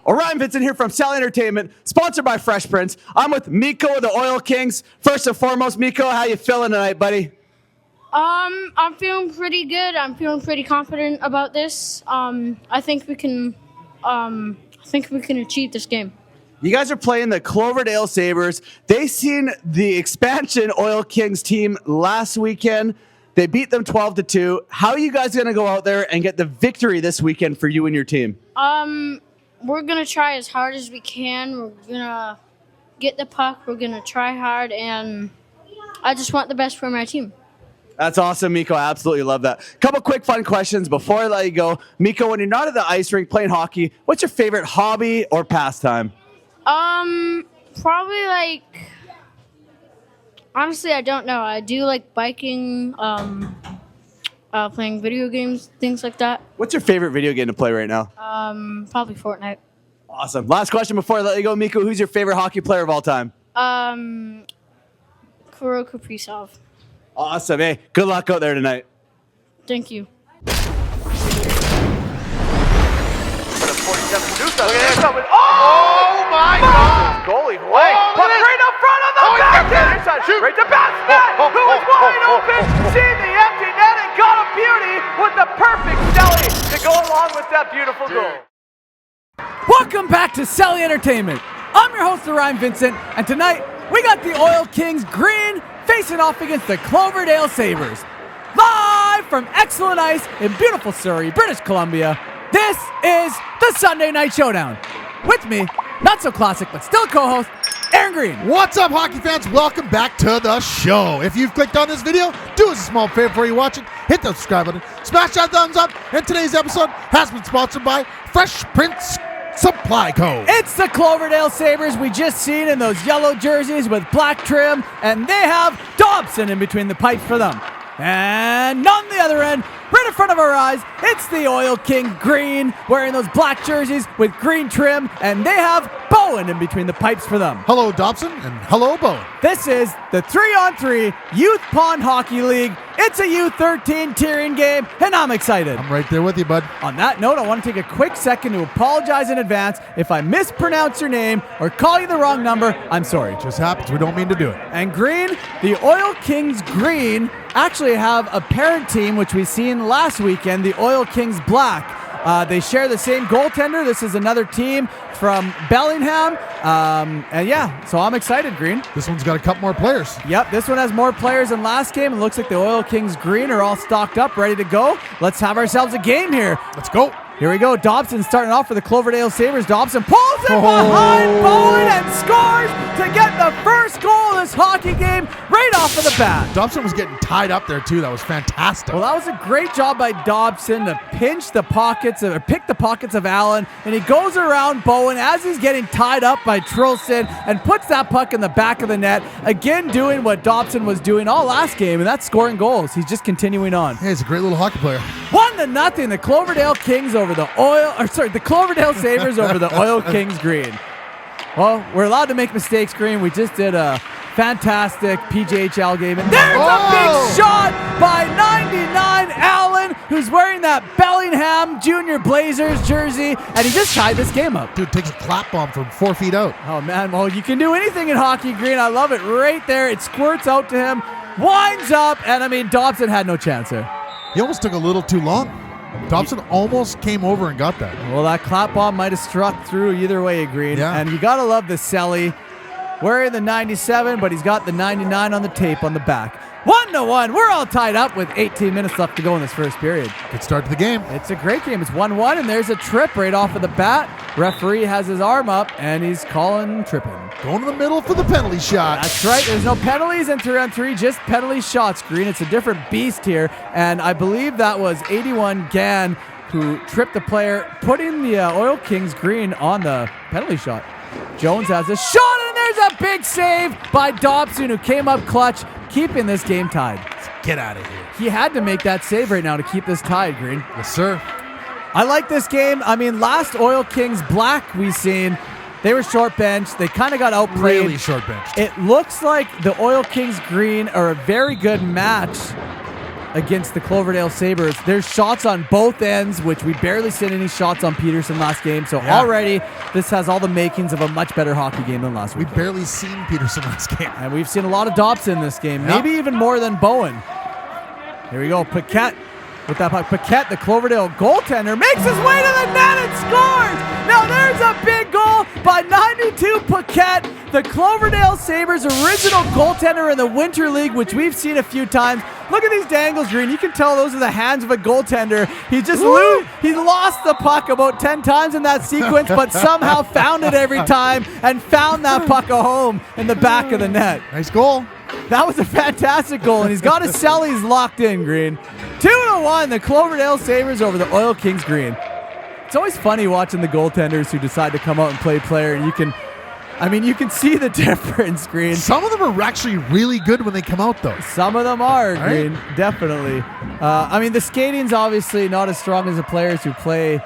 Orion Vincent here from Celly Entertainment, sponsored by Fresh Prince. I'm with Miko of the Oil Kings. First and foremost, Miko, how you feeling tonight, buddy? I'm feeling pretty good. I'm feeling pretty confident about this. I think we can achieve this game. You guys are playing the Cloverdale Sabres. They seen the expansion Oil Kings team last weekend. They beat them 12-2. How are you guys going to go out there and get the victory this weekend for you and your team? We're going to try as hard as we can. We're going to get the puck. We're going to try hard, and I just want the best for my team. That's awesome, Miko. I absolutely love that. Couple quick fun questions before I let you go. Miko, when you're not at the ice rink playing hockey, what's your favorite hobby or pastime? Probably honestly, I don't know. I do like biking, playing video games, things like that. What's your favorite video game to play right now? Probably Fortnite. Awesome. Last question before I let you go, Miko. Who's your favorite hockey player of all time? Kuro Kaprizov. Awesome. Hey, good luck out there tonight. Thank you. Oh my God! Goalie away. Puck right up front of the backhand. Right to basket. Who was wide open? Seen the empty net and got a beauty with the perfect Celly to go along with that beautiful goal. Welcome back to Celly Entertainment. I'm your host, Orion Vincent, and tonight we got the Oil Kings green facing off against the Cloverdale Sabres. Live from excellent ice in beautiful Surrey, British Columbia, this is the Sunday Night Showdown. With me, not so classic, but still co-host, Aaron Green. What's up, hockey fans? Welcome back to the show. If you've clicked on this video, do us a small favor before you watch it. Hit the subscribe button, smash that thumbs up, and today's episode has been sponsored by Fresh Prince Supply Co. It's the Cloverdale Sabres we just seen in those yellow jerseys with black trim, and they have Dobson in between the pipes for them. And on the other end, right in front of our eyes, it's the Oil King green, wearing those black jerseys with green trim, and they have Bowen in between the pipes for them. Hello, Dobson, and hello, Bowen. This is the 3-on-3 Youth Pond Hockey League. It's a U13 tiering game, and I'm excited. I'm right there with you, bud. On that note, I want to take a quick second to apologize in advance. If I mispronounce your name or call you the wrong number, I'm sorry. It just happens. We don't mean to do it. And green, the Oil Kings green actually have a parent team, which we seen last weekend, the Oil Kings black. They share the same goaltender. This is another team from Bellingham. And yeah, so I'm excited, Green. This one's got a couple more players. Yep, this one has more players than last game. It looks like the Oil Kings green are all stocked up, ready to go. Let's have ourselves a game here. Let's go. Here we go. Dobson starting off for the Cloverdale Sabres. Dobson pulls it behind Bowen and scores to get the first goal of this hockey game right off of the bat. Dobson was getting tied up there, too. That was fantastic. Well, that was a great job by Dobson to pinch the pockets, or pick the pockets of Allen, and he goes around Bowen as he's getting tied up by Trilson and puts that puck in the back of the net. Again, doing what Dobson was doing all last game, and that's scoring goals. He's just continuing on. Hey, he's a great little hockey player. 1-0, the Cloverdale Kings over the Cloverdale Sabres over the Oil Kings green. Well, we're allowed to make mistakes, Green. We just did a fantastic PJHL game, and there's a big shot by 99 Allen, who's wearing that Bellingham Junior Blazers jersey, and he just tied this game up. Dude takes a clap bomb from 4 feet out. Oh man, well, you can do anything in hockey, Green. I love it right there. It squirts out to him, winds up, and I mean, Dobson had no chance there. He almost took a little too long. Dobson almost came over and got that. Well, that clap bomb might have struck through either way, Green. Yeah. And you got to love the Celly. Wearing the 97, but he's got the 99 on the tape on the back. 1-1. We're all tied up with 18 minutes left to go in this first period. Good start to the game. It's a great game. It's 1-1, and there's a trip right off of the bat. Referee has his arm up, and he's calling tripping. Going to the middle for the penalty shot. That's right. There's no penalties in 3-on-3, just penalty shots, Green. It's a different beast here, and I believe that was 81 Gann who tripped the player, putting the Oil Kings green on the penalty shot. Jones has a shot, and there's a big save by Dobson, who came up clutch, keeping this game tied. Get out of here. He had to make that save right now to keep this tied, Green. Yes, sir. I like this game. I mean, last Oil Kings black we seen, they were short bench. They kind of got outplayed. Really short bench. It looks like the Oil Kings green are a very good match against the Cloverdale Sabres. There's shots on both ends, which we barely seen any shots on Peterson last game. So already this has all the makings of a much better hockey game than last week. We've barely seen Peterson last game. And we've seen a lot of Dobson this game, maybe even more than Bowen. Here we go, Paquette with that puck. Paquette, the Cloverdale goaltender, makes his way to the net and scores! Now there's a big goal by 92 Paquette, the Cloverdale Sabres' original goaltender in the Winter League, which we've seen a few times. Look at these dangles, Green. You can tell those are the hands of a goaltender. He just he lost the puck about 10 times in that sequence, but somehow found it every time and found that puck a home in the back of the net. Nice goal. That was a fantastic goal, and he's got his Celly's locked in, Green. 2-1, the Cloverdale Sabres over the Oil Kings, Green. It's always funny watching the goaltenders who decide to come out and play player, and you can see the difference, Green. Some of them are actually really good when they come out, though. Some of them are, right? Green, definitely. The skating's obviously not as strong as the players who play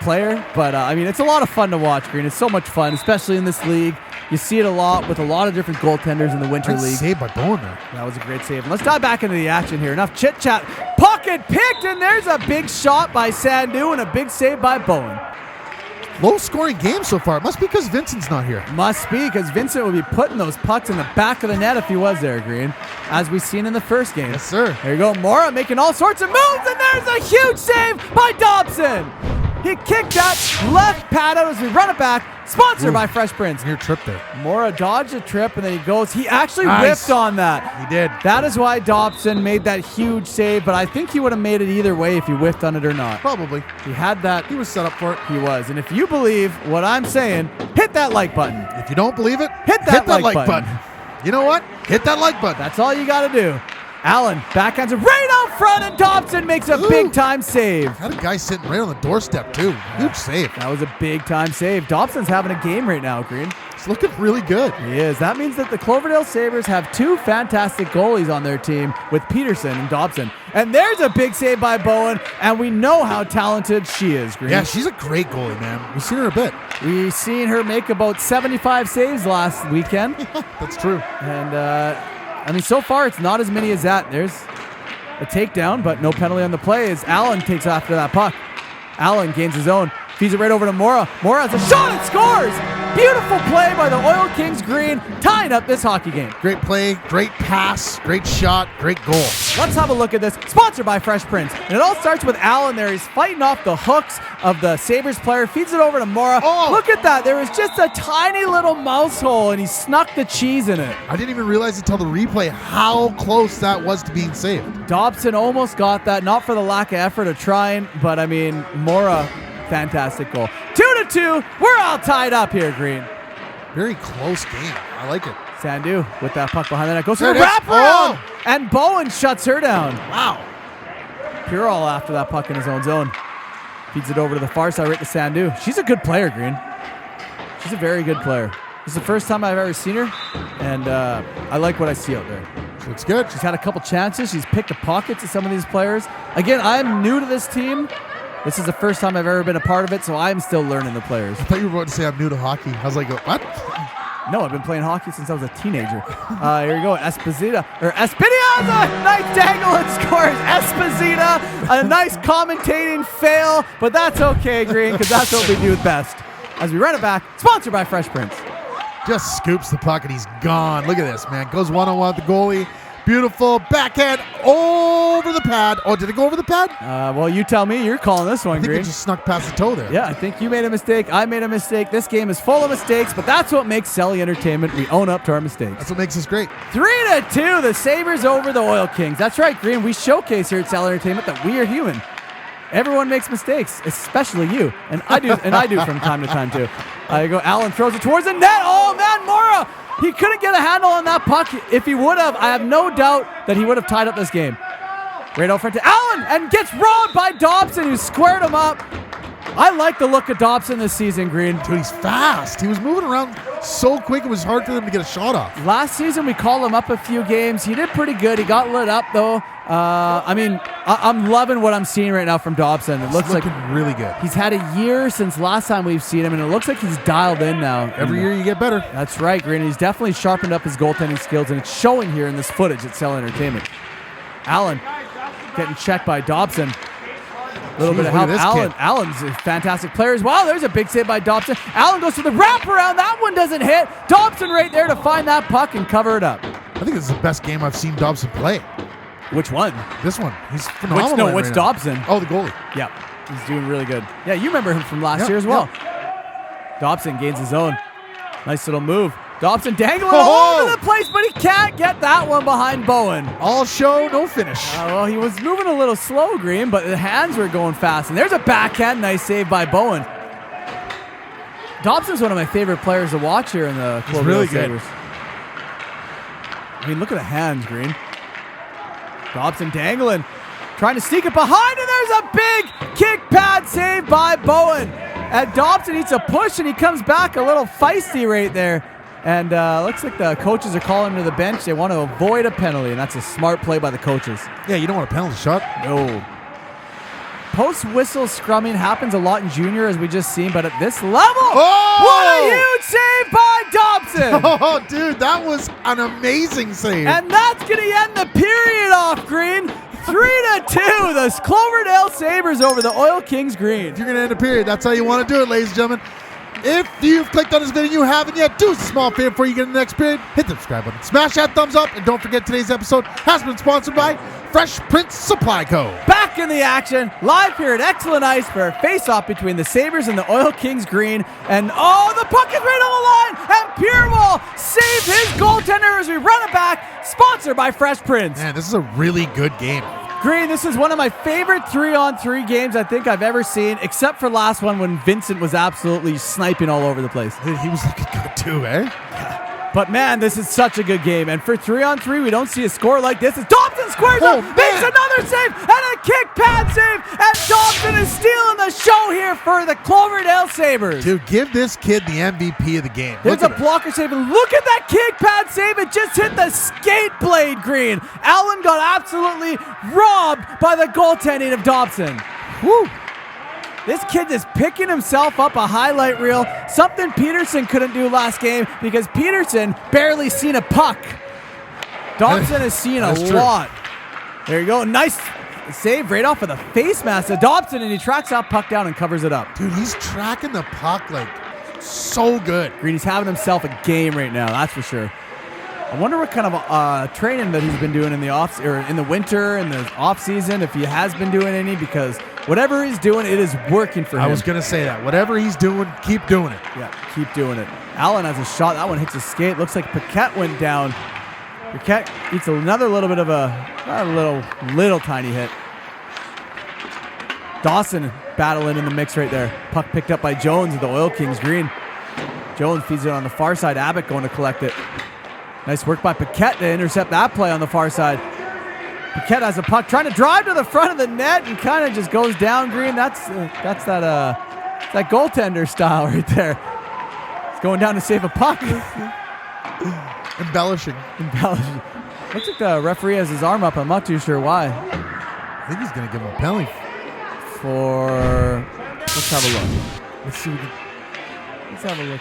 player, but it's a lot of fun to watch, Green. It's so much fun, especially in this league. You see it a lot with a lot of different goaltenders in the Winter League. Saved by Bowen there. That was a great save. And let's dive back into the action here. Enough chit-chat. Pocket picked, and there's a big shot by Sandu and a big save by Bowen. Low-scoring game so far. It must be because Vincent's not here. Must be, because Vincent would be putting those pucks in the back of the net if he was there, Green, as we've seen in the first game. Yes, sir. There you go. Mora making all sorts of moves, and there's a huge save by Dobson. He kicked that left pad out as we run it back. Sponsored by Fresh Prince. Near trip there. Mora dodged a trip, and then he goes. He actually whipped on that. He did. That is why Dobson made that huge save, but I think he would have made it either way if he whiffed on it or not. Probably. He had that. He was set up for it. He was. And if you believe what I'm saying, hit that like button. If you don't believe it, Hit that like button. You know what? Hit that like button. That's all you got to do. Allen backhands it right out front, and Dobson makes a big-time save. Had a guy sitting right on the doorstep, too. Huge save. That was a big-time save. Dobson's having a game right now, Green. It's looking really good. He is. That means that the Cloverdale Sabres have two fantastic goalies on their team with Peterson and Dobson. And there's a big save by Bowen, and we know how talented she is, Green. Yeah, she's a great goalie, man. We've seen her a bit. We've seen her make about 75 saves last weekend. That's true. And, so far it's not as many as that. There's a takedown, but no penalty on the play as Allen takes after that puck. Allen gains his own. Feeds it right over to Mora. Mora has a shot and scores! Beautiful play by the Oil Kings, Green, tying up this hockey game. Great play, great pass, great shot, great goal. Let's have a look at this. Sponsored by Fresh Prince. And it all starts with Allen there. He's fighting off the hooks of the Sabres player. Feeds it over to Mora. Oh. Look at that. There was just a tiny little mouse hole, and he snuck the cheese in it. I didn't even realize until the replay how close that was to being saved. Dobson almost got that. Not for the lack of effort of trying, but, Mora, fantastic goal. 2-2. We're all tied up here, Green. Very close game. I like it. Sandu with that puck behind the net. Goes for the There it is. wraparound. Oh. And Bowen shuts her down. Wow. Purell after that puck in his own zone. Feeds it over to the far side right to Sandu. She's a good player, Green. She's a very good player. This is the first time I've ever seen her, and I like what I see out there. Looks good. She's had a couple chances. She's picked the pockets of some of these players. Again, I'm new to this team. This is the first time I've ever been a part of it, so I'm still learning the players. I thought you were about to say I'm new to hockey. I was like, what? No, I've been playing hockey since I was a teenager. Here we go. Espinoza. Nice dangle and scores. Esposito. A nice commentating fail, but that's okay, Green, because that's what we do best. As we run it back, sponsored by Fresh Prince. Just scoops the puck and he's gone. Look at this, man. Goes one-on-one with the goalie. Beautiful backhand over the pad. Oh, did it go over the pad? Well, you tell me. You're calling this one, I think Green. it just snuck past the toe there. Yeah, I think you made a mistake. I made a mistake. This game is full of mistakes, but that's what makes Celly Entertainment. We own up to our mistakes. That's what makes us great. 3-2, the Sabres over the Oil Kings. That's right, Green. We showcase here at Celly Entertainment that we are human. Everyone makes mistakes, especially you, and I do from time to time too. You go. Allen throws it towards the net. Oh man, Mora! He couldn't get a handle on that puck. If he would have, I have no doubt that he would have tied up this game. Right out front to Allen, and gets robbed by Dobson, who squared him up. I like the look of Dobson this season, Green. Dude, he's fast. He was moving around so quick, it was hard for them to get a shot off. Last season, we called him up a few games. He did pretty good. He got lit up, though. I'm loving what I'm seeing right now from Dobson. It looks like really good. He's had a year since last time we've seen him, and it looks like he's dialed in now. Every year you get better. That's right, Green. He's definitely sharpened up his goaltending skills, and it's showing here in this footage at Celly Entertainment. Allen getting checked by Dobson. A little Jeez, bit of look at help. this kid. Allen's a fantastic player as well. There's a big save by Dobson. Allen goes for the wraparound. That one doesn't hit. Dobson right there to find that puck and cover it up. I think this is the best game I've seen Dobson play. Which one? This one. He's phenomenal. Which right now. Dobson? Oh, the goalie. Yep. He's doing really good. Yeah, you remember him from last year as well. Dobson gains his own. Nice little move. Dobson dangling all over the place, but he can't get that one behind Bowen. All show, no finish. Well, he was moving a little slow, Green, but the hands were going fast. And there's a backhand. Nice save by Bowen. Dobson's one of my favorite players to watch here in the Cloverdale really good. Sabres. I mean, look at the hands, Green. Dobson dangling, trying to sneak it behind, and there's a big kick pad save by Bowen. And Dobson needs a push, and he comes back a little feisty right there. And looks like the coaches are calling him to the bench. They want to avoid a penalty, and that's a smart play by the coaches. Yeah, you don't want a penalty shot. No. Post-whistle scrumming happens a lot in junior, as we just seen, but at this level, what a huge save by Dobson! Oh, dude, that was an amazing save. And that's going to end the period off, Green. 3-2, the Cloverdale Sabres over the Oil Kings Green. If you're going to end a period, that's how you want to do it, ladies and gentlemen. If you've clicked on this video and you haven't yet, do us a small favor before you get in the next period. Hit the subscribe button. Smash that thumbs up. And don't forget today's episode has been sponsored by Fresh Prince Supply Co. Back in the action, live here at Excellent Ice for a face-off between the Sabres and the Oil Kings Green. And the puck is right on the line, and Pierre saves his goaltender as we run it back. Sponsored by Fresh Prince. Man, this is a really good game. Green, this is one of my favorite 3-on-3 games I think I've ever seen, except for last one when Vincent was absolutely sniping all over the place. Dude, he was looking good too, eh? But man, this is such a good game. And for 3-on-3, we don't see a score like this. As Dobson squares up, makes another save, and a kick pad save. And Dobson is stealing the show here for the Cloverdale Sabres. Dude, give this kid the MVP of the game. There's a blocker save, and look at that kick pad save. It just hit the skate blade, Green. Allen got absolutely robbed by the goaltending of Dobson. Woo! This kid is picking himself up a highlight reel, something Peterson couldn't do last game because Peterson barely seen a puck. Dobson has seen a lot. There you go. Nice save right off of the face mask of Dobson, and he tracks that puck down and covers it up. Dude, he's tracking the puck like so good. Green, he's having himself a game right now, that's for sure. I wonder what kind of training that he's been doing in the in the winter, in the off season, if he has been doing any, because whatever he's doing, it is working for him. I was going to say that. Whatever he's doing, keep doing it. Yeah, keep doing it. Allen has a shot. That one hits his skate. Looks like Paquette went down. Paquette eats another little bit of a little tiny hit. Dawson battling in the mix right there. Puck picked up by Jones of the Oil Kings Green. Jones feeds it on the far side. Abbott going to collect it. Nice work by Paquette to intercept that play on the far side. Paquette has a puck, trying to drive to the front of the net and kind of just goes down, Green. That's that goaltender style right there. It's going down to save a puck. Embellishing. Looks like the referee has his arm up. I'm not too sure why. I think he's going to give him a penalty. Let's have a look. Let's see. Let's have a look.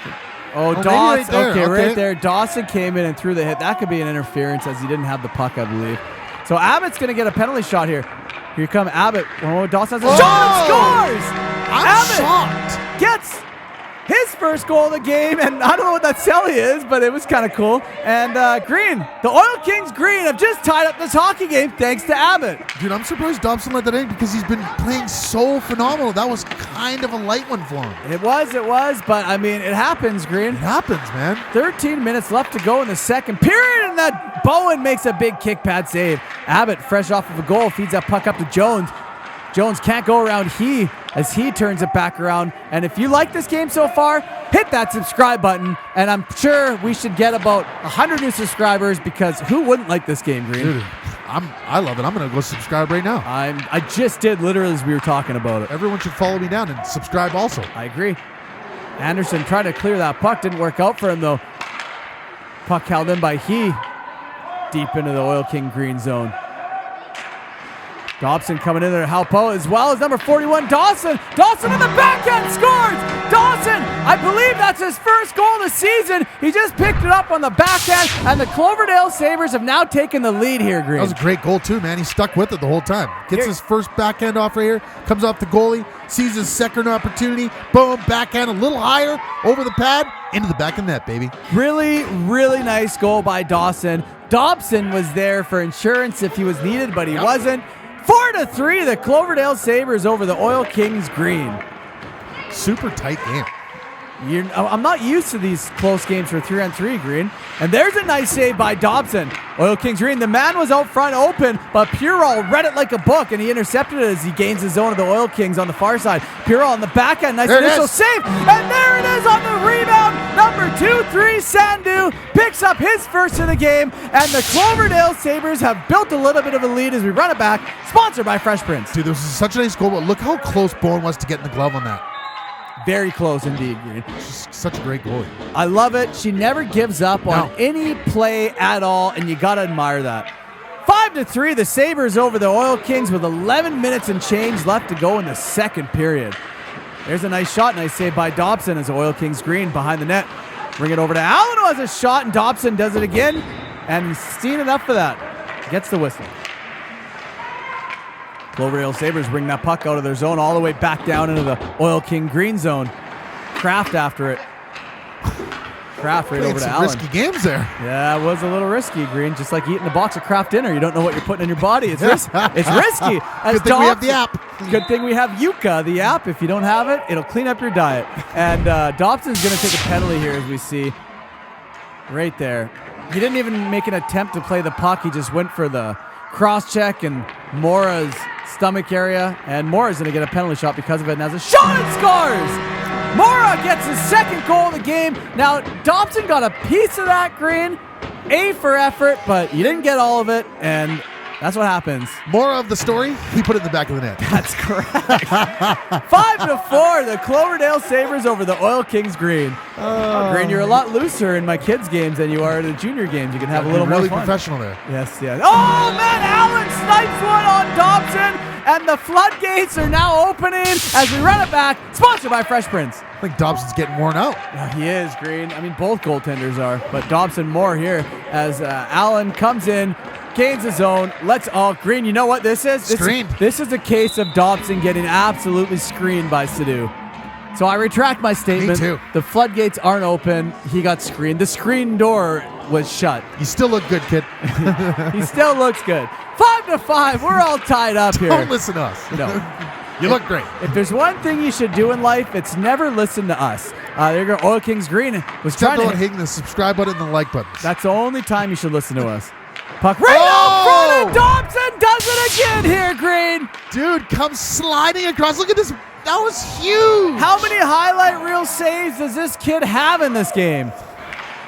Dawson. Right there. Okay, right there. Dawson came in and threw the hit. That could be an interference as he didn't have the puck, I believe. So Abbott's going to get a penalty shot here. Here come Abbott. Dawson has a shot and scores! Abbott shocked. Gets his first goal of the game, and I don't know what that Celly is, but it was kind of cool. And Green, the Oil Kings Green have just tied up this hockey game thanks to Abbott. Dude, I'm surprised Dobson let that in because he's been playing so phenomenal. That was kind of a light one for him. It was, but I mean, it happens, Green. It happens, man. 13 minutes left to go in the second period, and that Bowen makes a big kick pad save. Abbott, fresh off of a goal, feeds that puck up to Jones. Jones can't go around as he turns it back around. And if you like this game so far, hit that subscribe button. And I'm sure we should get about 100 new subscribers because who wouldn't like this game, Green? Dude, I love it. I'm going to go subscribe right now. I just did literally as we were talking about it. Everyone should follow me down and subscribe also. I agree. Anderson tried to clear that puck. Didn't work out for him, though. Puck held in by deep into the Oil King Green zone. Dobson coming in there to help out, as well as number 41, Dawson. Dawson in the backhand scores! Dawson, I believe that's his first goal of the season. He just picked it up on the backhand, and the Cloverdale Sabres have now taken the lead here, Green. That was a great goal too, man. He stuck with it the whole time. Gets his first backhand off right here, comes off the goalie, sees his second opportunity, boom, backhand a little higher, over the pad, into the back of the net, baby. Really, really nice goal by Dawson. Dobson was there for insurance if he was needed, but he wasn't. 4-3, the Cloverdale Sabres over the Oil Kings Green. Super tight game. I'm not used to these close games for 3-on-3, Green. And there's a nice save by Dobson. Oil Kings Green, the man was out front open, but Purell read it like a book, and he intercepted it as he gains the zone of the Oil Kings on the far side. Purell on the backhand, nice initial save, and there it is on the rebound. Number 2-3, Sandu picks up his first of the game, and the Cloverdale Sabres have built a little bit of a lead as we run it back, sponsored by Fresh Prince. Dude, this is such a nice goal, but look how close Bowen was to getting the glove on that. Very close indeed, Green. She's such a great goalie. I love it. She never gives up on any play at all, and you got to admire that. 5-3, the Sabres over the Oil Kings with 11 minutes and change left to go in the second period. There's a nice shot. Nice save by Dobson as Oil Kings Green behind the net. Bring it over to Allen, who has a shot, and Dobson does it again. And he's seen enough for that. Gets the whistle. Cloverdale Sabres bring that puck out of their zone all the way back down into the Oil King Green zone. Kraft after it. Kraft right over to Allen. Risky games there. Yeah, it was a little risky, Green. Just like eating a box of Kraft dinner. You don't know what you're putting in your body. It's risky. Good thing we have the app. Good thing we have Yuka, the app. If you don't have it, it'll clean up your diet. And Dobson's going to take a penalty here, as we see. Right there. He didn't even make an attempt to play the puck. He just went for the cross-check and Mora's stomach area, and Mora's going to get a penalty shot because of it, and has a shot and scores! Mora gets his second goal of the game. Now, Dobson got a piece of that, Green. A for effort, but you didn't get all of it, and that's what happens. More of the story, he put it in the back of the net. That's correct. 5-4, the Cloverdale Sabres over the Oil Kings Green. Green, you're a lot looser in my kids' games than you are in the junior games. You can have a little really more fun. Professional there. Yes, yes. Oh, man, Allen snipes one on Dobson, and the floodgates are now opening as we run it back. Sponsored by Fresh Prince. I think Dobson's getting worn out. Yeah, he is, Green. I mean, both goaltenders are, but Dobson more here as Allen comes in, gains his zone. Green, you know what this is? Screened. This is a case of Dobson getting absolutely screened by Sadu. So I retract my statement. Me too. The floodgates aren't open. He got screened. The screen door was shut. You still look good, kid. He still looks good. 5-5. We're all tied up here. Don't listen to us. No. You look great. If there's one thing you should do in life, it's never listen to us. There you go. Oil Kings Green was Except trying to hitting the subscribe button and the like buttons. That's the only time you should listen to us. Puck right out front, and Dobson does it again here, Green. Dude, comes sliding across. Look at this. That was huge. How many highlight reel saves does this kid have in this game?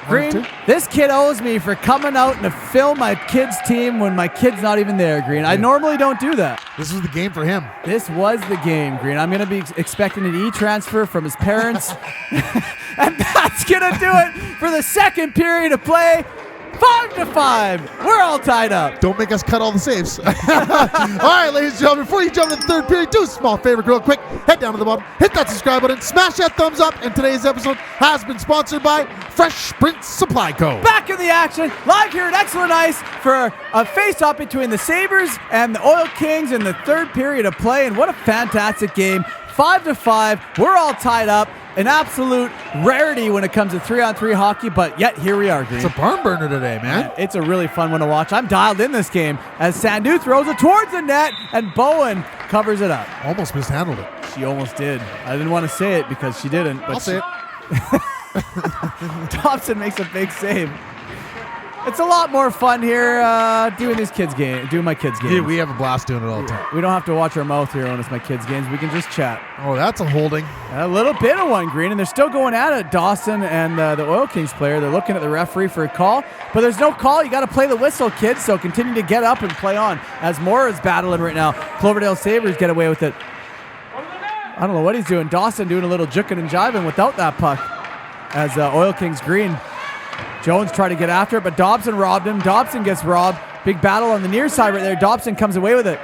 Green, this kid owes me for coming out to film my kid's team when my kid's not even there, Green. I normally don't do that. This was the game for him. This was the game, Green. I'm going to be expecting an e-transfer from his parents. And that's going to do it for the second period of play. 5-5. We're all tied up. Don't make us cut all the saves. All right, ladies and gentlemen, before you jump into the third period, do a small favor real quick. Head down to the bottom, hit that subscribe button, smash that thumbs up, and today's episode has been sponsored by Fresh Prince Supply Co. Back in the action, live here at Excellent Ice for a face-off between the Sabres and the Oil Kings in the third period of play, and what a fantastic game. 5-5. We're all tied up. An absolute rarity when it comes to 3-on-3 hockey, but yet here we are, Green. It's a barn burner today, man. It's a really fun one to watch. I'm dialed in this game as Sandu throws it towards the net and Bowen covers it up. Almost mishandled it. She almost did. I didn't want to say it because she didn't. But I'll say it. Dobson makes a big save. It's a lot more fun here doing my kids' games. Dude, we have a blast doing it all the time. We don't have to watch our mouth here when it's my kids' games. We can just chat. Oh, that's a holding. A little bit of one, Green, and they're still going at it. Dawson and the Oil Kings player. They're looking at the referee for a call, but there's no call. You got to play the whistle, kids, so continue to get up and play on as Moore is battling right now. Cloverdale Sabres get away with it. I don't know what he's doing. Dawson doing a little juking and jiving without that puck as Oil Kings Green. Jones tried to get after it, but Dobson robbed him. Dobson gets robbed. Big battle on the near side right there. Dobson comes away with it.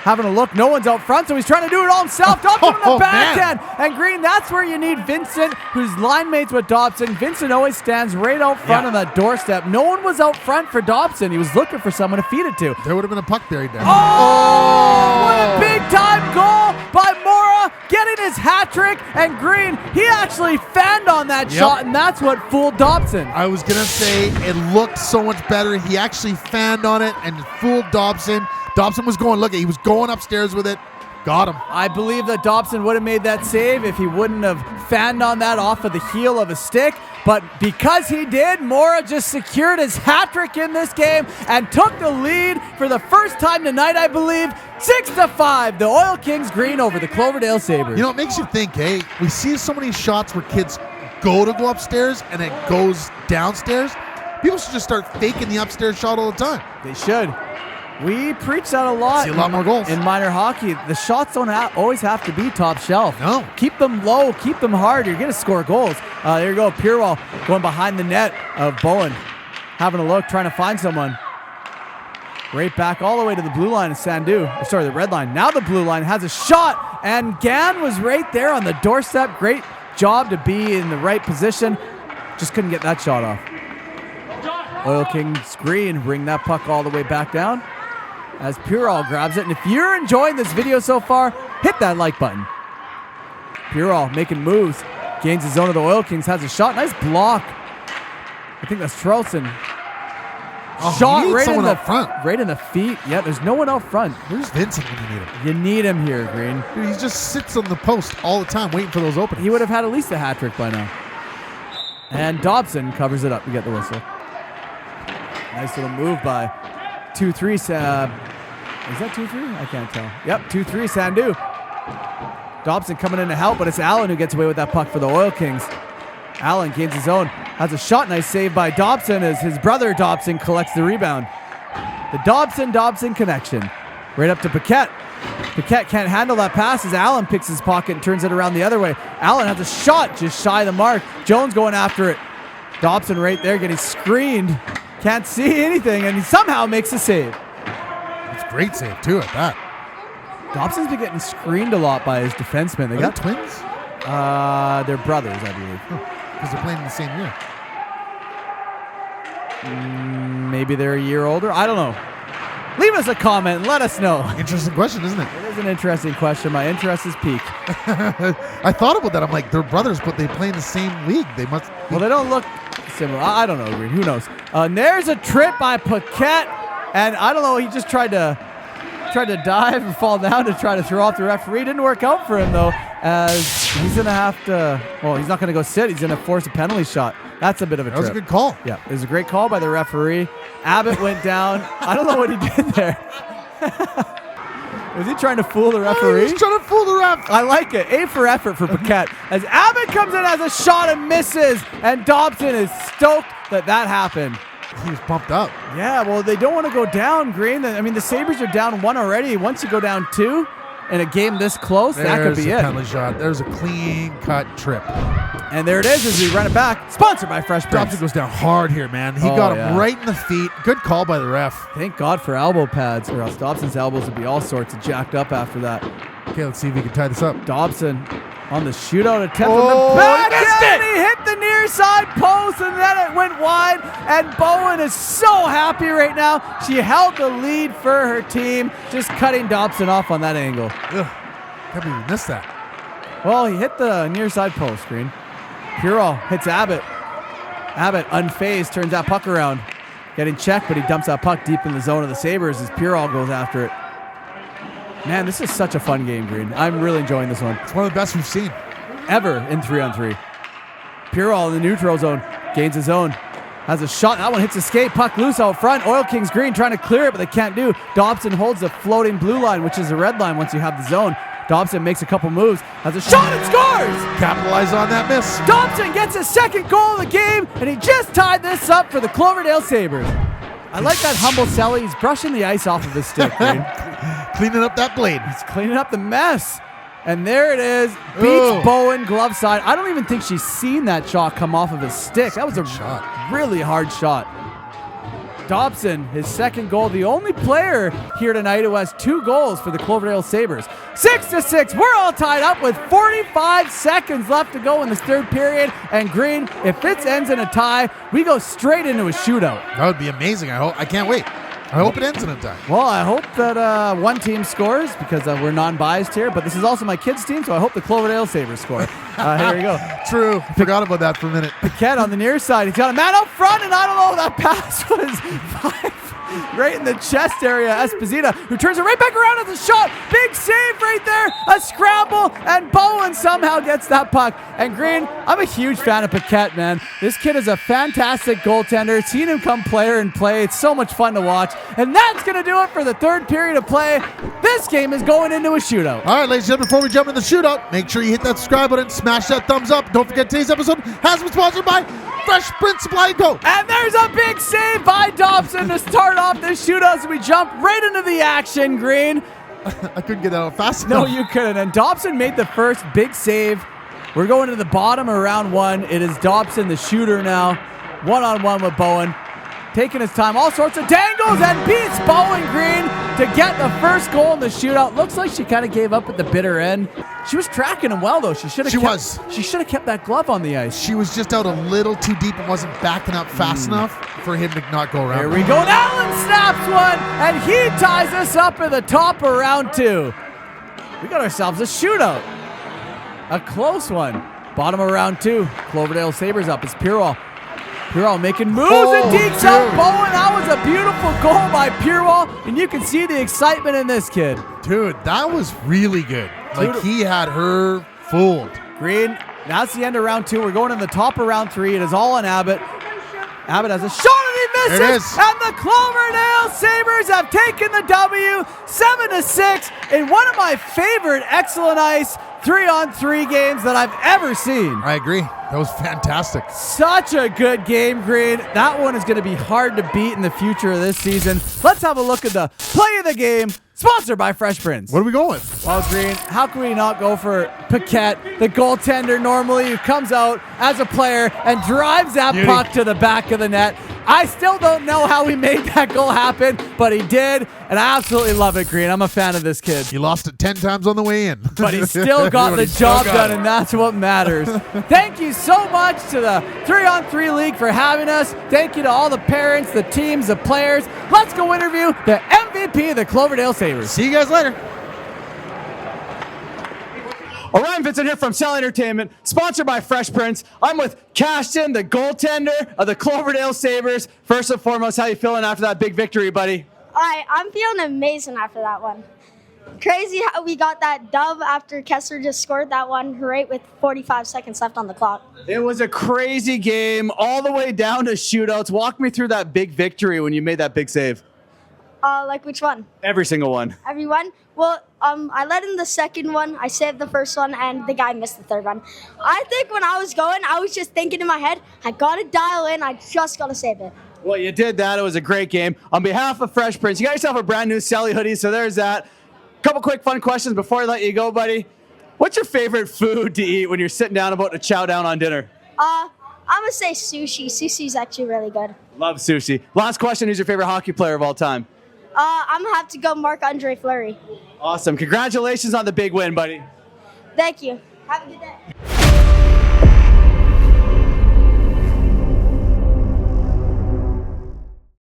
having a look. No one's out front, so he's trying to do it all himself. Dobson with the backhand. And Green, that's where you need Vincent, who's line mates with Dobson. Vincent always stands right out front on that doorstep. No one was out front for Dobson. He was looking for someone to feed it to. There would have been a puck buried there. Oh! What a big-time goal by Mora, getting his hat trick. And Green, he actually fanned on that shot, and that's what fooled Dobson. I was going to say it looked so much better. He actually fanned on it and fooled Dobson. Dobson was going, look, he was going upstairs with it. Got him. I believe that Dobson would have made that save if he wouldn't have fanned on that off of the heel of a stick. But because he did, Mora just secured his hat trick in this game and took the lead for the first time tonight, I believe. 6-5, the Oil Kings Green over the Cloverdale Sabres. You know, it makes you think, hey, we see so many shots where kids go upstairs and it goes downstairs. People should just start faking the upstairs shot all the time. They should. We preach that a lot. See a lot more goals. In minor hockey, the shots don't always have to be top shelf. No. Keep them low, keep them hard. You're going to score goals. There you go. Pirwall going behind the net of Bowen. Having a look, trying to find someone. Right back all the way to the blue line of Sandu. Sorry, the red line. Now the blue line has a shot, and Gann was right there on the doorstep. Great job to be in the right position. Just couldn't get that shot off. Oil Kings Green bring that puck all the way back down as Pirwall grabs it. And if you're enjoying this video so far, hit that like button. Pirwall making moves. Gains his zone of the Oil Kings. Has a shot. Nice block. I think that's Charlson. Shot right in the front. Right in the feet. Yeah, there's no one out front. Where's Vincent when you need him? You need him here, Green. Dude, he just sits on the post all the time waiting for those openings. He would have had at least a hat trick by now. And Dobson covers it up. You get the whistle. Nice little move by 2-3. Is that 2-3? I can't tell. Yep, 2-3 Sandu. Dobson coming in to help, but it's Allen who gets away with that puck for the Oil Kings. Allen gains his own. Has a shot. Nice save by Dobson as his brother Dobson collects the rebound. The Dobson connection. Right up to Paquette. Paquette can't handle that pass as Allen picks his pocket and turns it around the other way. Allen has a shot just shy of the mark. Jones going after it. Dobson right there getting screened. Can't see anything, and he somehow makes a save. It's a great save, too, at that. Dobson's been getting screened a lot by his defensemen. They got twins? They're brothers, I believe. Because they're playing in the same year. Maybe they're a year older. I don't know. Leave us a comment and let us know. Interesting question, isn't it? It is an interesting question. My interest is piqued. I thought about that. I'm like, they're brothers, but they play in the same league. They must. Well, they don't look similar. I don't know, Green. Who knows? And there's a trip by Paquette, and I don't know. He just tried to dive and fall down to try to throw off the referee. Didn't work out for him though, as he's gonna have to. Well, he's not gonna go sit. He's gonna force a penalty shot. That's a bit of a trip. That was a good call. Yeah, it was a great call by the referee. Abbott went down. I don't know what he did there. Was he trying to fool the referee? He's trying to fool the ref. I like it. A for effort for Paquette. As Abbott comes in, has a shot and misses, and Dobson is stoked that happened. He was pumped up. Yeah, well, they don't want to go down, Green. I mean, the Sabres are down 1 already. Once you go down 2 in a game this close, that could be it. There's a penalty shot. There's a clean-cut trip. And there it is as we run it back. Sponsored by Fresh Prince. Dobson goes down hard here, man. He got him right in the feet. Good call by the ref. Thank God for elbow pads, or else Dobson's elbows would be all sorts of jacked up after that. Okay, let's see if we can tie this up. Dobson on the shootout attempt from the back. He hit the near side post, and then it went wide. And Bowen is so happy right now. She held the lead for her team, just cutting Dobson off on that angle. Ugh, can't believe we missed that. Well, he hit the near side post, Green. Pirwall hits Abbott. Abbott, unfazed, turns that puck around. Getting checked, but he dumps that puck deep in the zone of the Sabres as Pirwall goes after it. Man, this is such a fun game, Green. I'm really enjoying this one. It's one of the best we've seen. Ever in 3-on-3. Pirwall in the neutral zone. Gains his own. Has a shot. That one hits a skate. Puck loose out front. Oil Kings Green trying to clear it, but they can't do. Dobson holds the floating blue line, which is the red line once you have the zone. Dobson makes a couple moves. Has a shot and scores! Capitalize on that miss. Dobson gets his second goal of the game, and he just tied this up for the Cloverdale Sabres. I like that humble Celly. He's brushing the ice off of his stick, Green. Cleaning up that blade. He's cleaning up the mess. And there it is. Beats Bowen, glove side. I don't even think she's seen that shot come off of his stick. That was a really hard shot. Dobson, his second goal, the only player here tonight who has 2 goals for the Cloverdale Sabres. 6-6, we're all tied up with 45 seconds left to go in this third period. And Green, if this ends in a tie, we go straight into a shootout. That would be amazing. I can't wait. I hope it ends in a tie. Well, I hope that one team scores because we're non-biased here, but this is also my kids' team, so I hope the Cloverdale Sabres score. Here we go. True. Forgot about that for a minute. Paquette on the near side. He's got a man up front, and I don't know, that pass was right in the chest area. Esposito, who turns it right back around as a shot. Big save right there. A scramble, and Bowen somehow gets that puck. And Green, I'm a huge fan of Paquette, man. This kid is a fantastic goaltender. Seen him come player and play. It's so much fun to watch. And that's going to do it for the third period of play. This game is going into a shootout. All right, ladies and gentlemen, before we jump into the shootout, make sure you hit that subscribe button, smash that thumbs up. Don't forget today's episode has been sponsored by Fresh Prince Supply Co. And there's a big save by Dobson to start off this shootout as we jump right into the action, Green. I couldn't get that out fast enough. No, you couldn't. And Dobson made the first big save. We're going to the bottom of round 1. It is Dobson, the shooter now, one-on-one with Bowen. Taking his time, all sorts of dangles, and beats Bowen Green to get the first goal in the shootout. Looks like she kind of gave up at the bitter end. She was tracking him well, though. She should have kept that glove on the ice. She was just out a little too deep and wasn't backing up fast enough for him to not go around. Here we go. And Allen snaps one, and he ties us up at the top of round 2. We got ourselves a shootout. A close one. Bottom of round 2. Cloverdale Sabres up. It's Pirwall. Pirwall making moves and dekes out Bowen. That was a beautiful goal by Pirwall, and you can see the excitement in this kid. Dude, that was really good. Like, he had her fooled. Green, that's the end of round 2. We're going in the top of round 3. It is all on Abbott. Abbott has a shot and he misses. There it is. And the Cloverdale Sabres have taken the W 7-6 in one of my favorite excellent ice 3-on-3 games that I've ever seen. I agree. That was fantastic. Such a good game, Green. That one is going to be hard to beat in the future of this season. Let's have a look at the play of the game, sponsored by Fresh Prince. What are we going with? Well, Green, how can we not go for Paquette, the goaltender normally who comes out as a player and drives that puck to the back of the net. I still don't know how he made that goal happen, but he did, and I absolutely love it, Green. I'm a fan of this kid. He lost it 10 times on the way in. But he still got the job done, and that's what matters. Thank you so much to the 3-on-3 League for having us. Thank you to all the parents, the teams, the players. Let's go interview the MVP of the Cloverdale Sabres. See you guys later. Orion Vincent here from Celly Entertainment, sponsored by Fresh Prince. I'm with Cashton, the goaltender of the Cloverdale Sabres. First and foremost, how you feeling after that big victory, buddy? I'm feeling amazing after that one. Crazy how we got that dub after Kessler just scored that one right with 45 seconds left on the clock. It was a crazy game, all the way down to shootouts. Walk me through that big victory when you made that big save. Like which one? Every single one. Everyone? Well, I led in the second one, I saved the first one, and the guy missed the third one. I think when I was going, I was just thinking in my head, I gotta dial in, I just gotta save it. Well, you did that. It was a great game. On behalf of Fresh Prince, you got yourself a brand new Celly hoodie, so there's that. Couple quick fun questions before I let you go, buddy. What's your favorite food to eat when you're sitting down about to chow down on dinner? I'm gonna say sushi. Sushi's actually really good. Love sushi. Last question, who's your favorite hockey player of all time? I'm gonna have to go Marc-Andre Fleury. Awesome. Congratulations on the big win, buddy. Thank you. Have a good day.